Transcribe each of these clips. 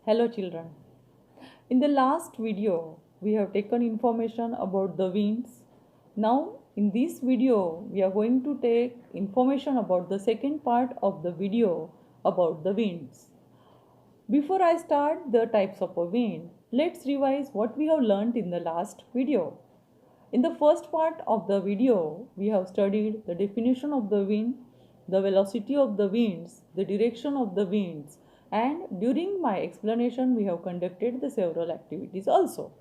Hello children. In the last video, we have taken information about the winds. Now, in this video, we are going to take information about the second part of the video about the winds. Before I start the types of a wind, let's revise what we have learned in the last video. In the first part of the video, we have studied the definition of the wind, the velocity of the winds, the direction of the winds, and during my explanation, we have conducted the several activities also.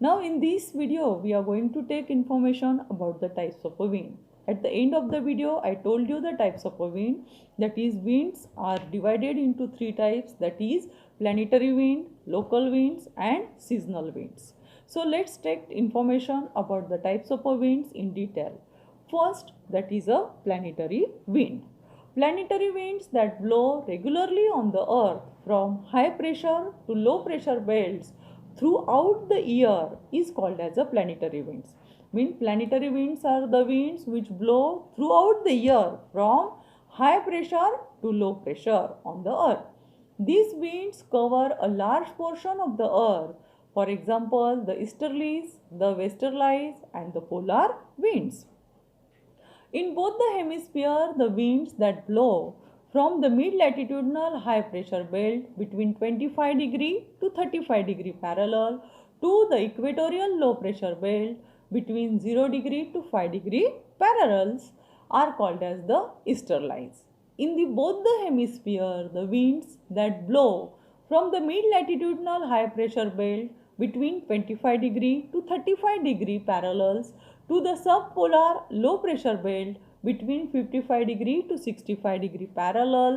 Now, in this video, we are going to take information about the types of a wind. At the end of the video, I told you the types of a wind. That is, winds are divided into three types. That is, planetary wind, local winds, and seasonal winds. So let's take information about the types of winds in detail. First, that is a planetary wind. Planetary winds that blow regularly on the earth from high pressure to low pressure belts throughout the year is called as a planetary winds. Planetary winds are the winds which blow throughout the year from high pressure to low pressure on the earth. These winds cover a large portion of the earth. For example, the easterlies, the westerlies, and the polar winds. In both the hemispheres, the winds that blow from the mid-latitudinal high pressure belt between 25 degree to 35 degree parallel to the equatorial low pressure belt between 0 degree to 5 degree parallels are called as the easterlies. In both the hemisphere, the winds that blow from the mid-latitudinal high pressure belt between 25 degree to 35 degree parallels to the subpolar low pressure belt between 55 degree to 65 degree parallel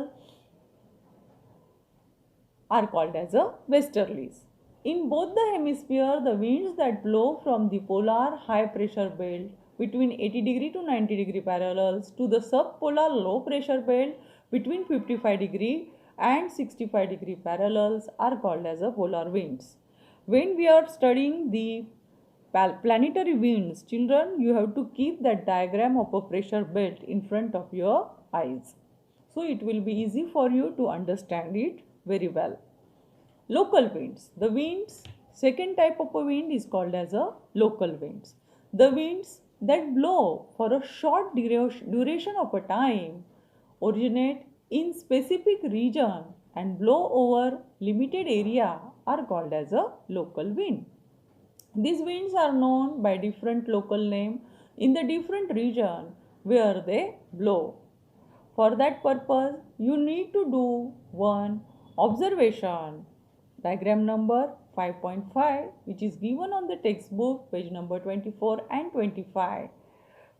are called as a westerlies. In both the hemisphere, the winds that blow from the polar high pressure belt between 80 degree to 90 degree parallels to the subpolar low pressure belt between 55 degree and 65 degree parallels are called as a polar winds. When we are studying the planetary winds, children, you have to keep that diagram of a pressure belt in front of your eyes. So it will be easy for you to understand it very well. Local winds. The winds, second type of a wind is called as a local winds. The winds that blow for a short duration of a time originate in specific region and blow over limited area are called as a local wind. These winds are known by different local name in the different region where they blow. For that purpose, you need to do one observation. Diagram number 5.5, which is given on the textbook, page number 24 and 25.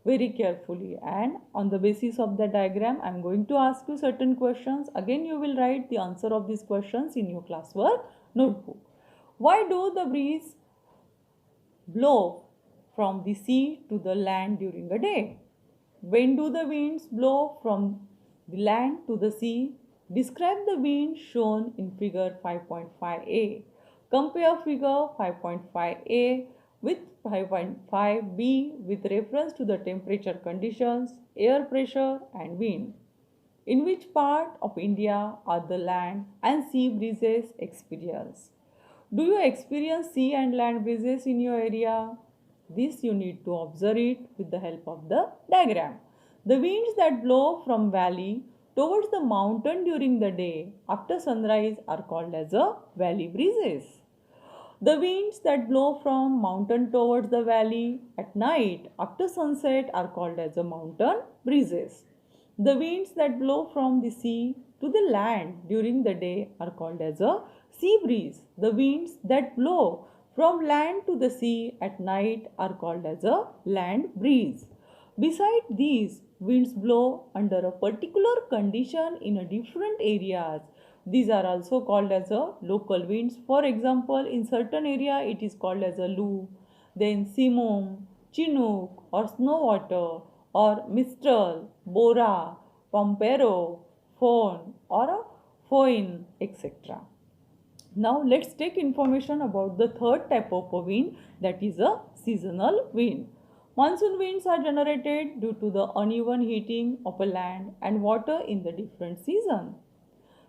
Very carefully, and on the basis of the diagram, I am going to ask you certain questions. Again, you will write the answer of these questions in your classwork notebook. Why do the breeze blow from the sea to the land during a day? When do the winds blow from the land to the sea? Describe the wind shown in figure 5.5a. Compare figure 5.5a with 5.5b with reference to the temperature conditions, air pressure and wind. In which part of India are the land and sea breezes experienced? Do you experience sea and land breezes in your area? This you need to observe it with the help of the diagram. The winds that blow from valley towards the mountain during the day after sunrise are called as a valley breezes. The winds that blow from mountain towards the valley at night after sunset are called as a mountain breezes. The winds that blow from the sea to the land during the day are called as a sea breeze. The winds that blow from land to the sea at night are called as a land breeze. Besides these, winds blow under a particular condition in a different areas. These are also called as a local winds. For example, in certain area it is called as a Lu, then Simum, Chinook or snow water or Mistral, Bora, Pampero, Phone or a Foin, etc. Now let's take information about the third type of a wind, that is a seasonal wind. Monsoon winds are generated due to the uneven heating of a land and water in the different seasons.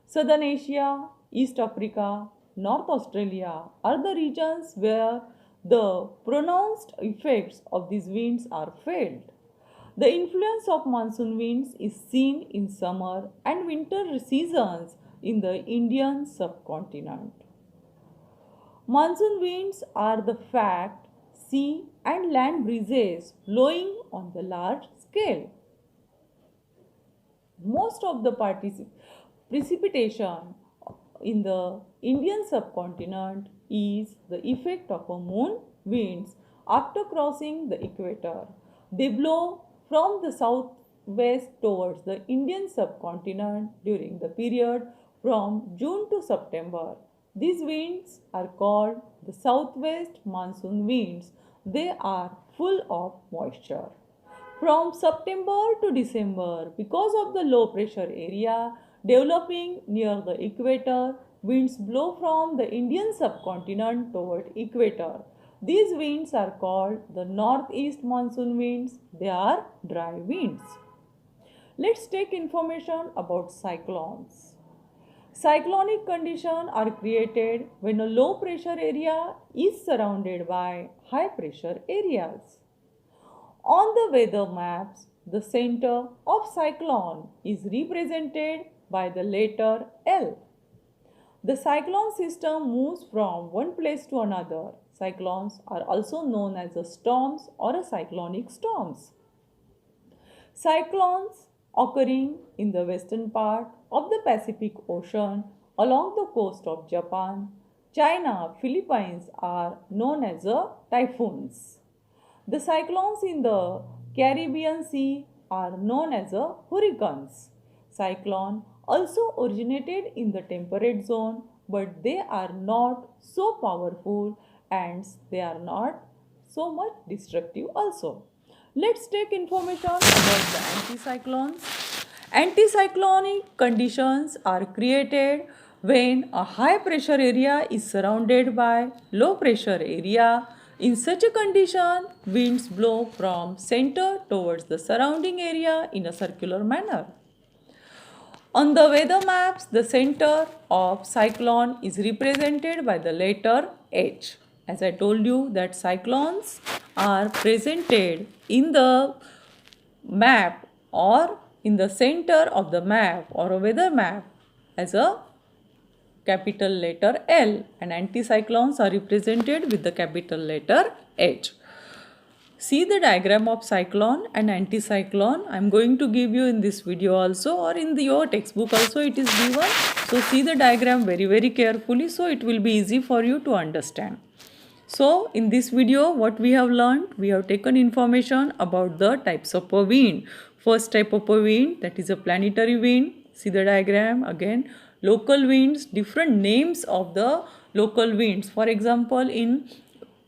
Southern Asia, East Africa, North Australia are the regions where the pronounced effects of these winds are felt. The influence of monsoon winds is seen in summer and winter seasons in the Indian subcontinent. Monsoon winds are the fact, sea and land breezes blowing on the large scale. Most of the precipitation in the Indian subcontinent is the effect of a moon winds after crossing the equator. They blow from the southwest towards the Indian subcontinent during the period from June to September. These winds are called the southwest monsoon winds. They are full of moisture. From September to December, because of the low pressure area developing near the equator, winds blow from the Indian subcontinent toward equator. These winds are called the northeast monsoon winds. They are dry winds. Let's take information about cyclones. Cyclonic conditions are created when a low pressure area is surrounded by high pressure areas. On the weather maps, the center of cyclone is represented by the letter L. The cyclone system moves from one place to another. Cyclones are also known as storms or cyclonic storms. Cyclones occurring in the western part of the Pacific Ocean along the coast of Japan, China, Philippines are known as typhoons. The cyclones in the Caribbean Sea are known as hurricanes. Cyclone also originated in the temperate zone, but they are not so powerful and they are not so much destructive also. Let's take information about the anticyclones. Anticyclonic conditions are created when a high pressure area is surrounded by low pressure area. In such a condition, winds blow from center towards the surrounding area in a circular manner. On the weather maps, the center of cyclone is represented by the letter H. As I told you that cyclones are presented in the map or in the center of the map or a weather map as a capital letter L, and anticyclones are represented with the capital letter H. See the diagram of cyclone and anticyclone. I am going to give you in this video also, or in your textbook also it is given. So see the diagram very carefully, so it will be easy for you to understand. So in this video what we have learned, we have taken information about the types of a wind. First type of a wind, that is a planetary wind. See the diagram again. Local winds, different names of the local winds. For example, in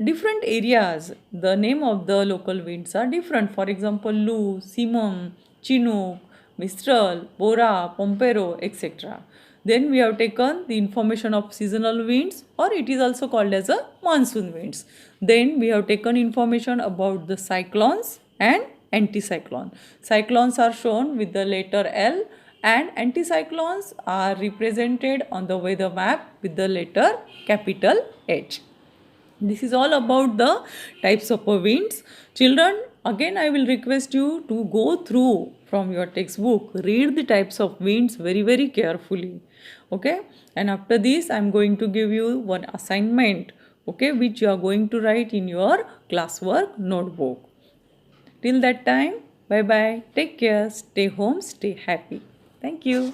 different areas, the name of the local winds are different. For example, Lu, Simum, Chinook, Mistral, Bora, Pompero, etc. Then we have taken the information of seasonal winds, or it is also called as a monsoon winds. Then we have taken information about the cyclones and anticyclone. Cyclones are shown with the letter L and anticyclones are represented on the weather map with the letter capital H. This is all about the types of winds. Children, again I will request you to go through from your textbook, read the types of winds very carefully. Okay, and after this I am going to give you one assignment, okay, which you are going to write in your classwork notebook. Till that time, bye bye, take care, stay home, stay happy. Thank you.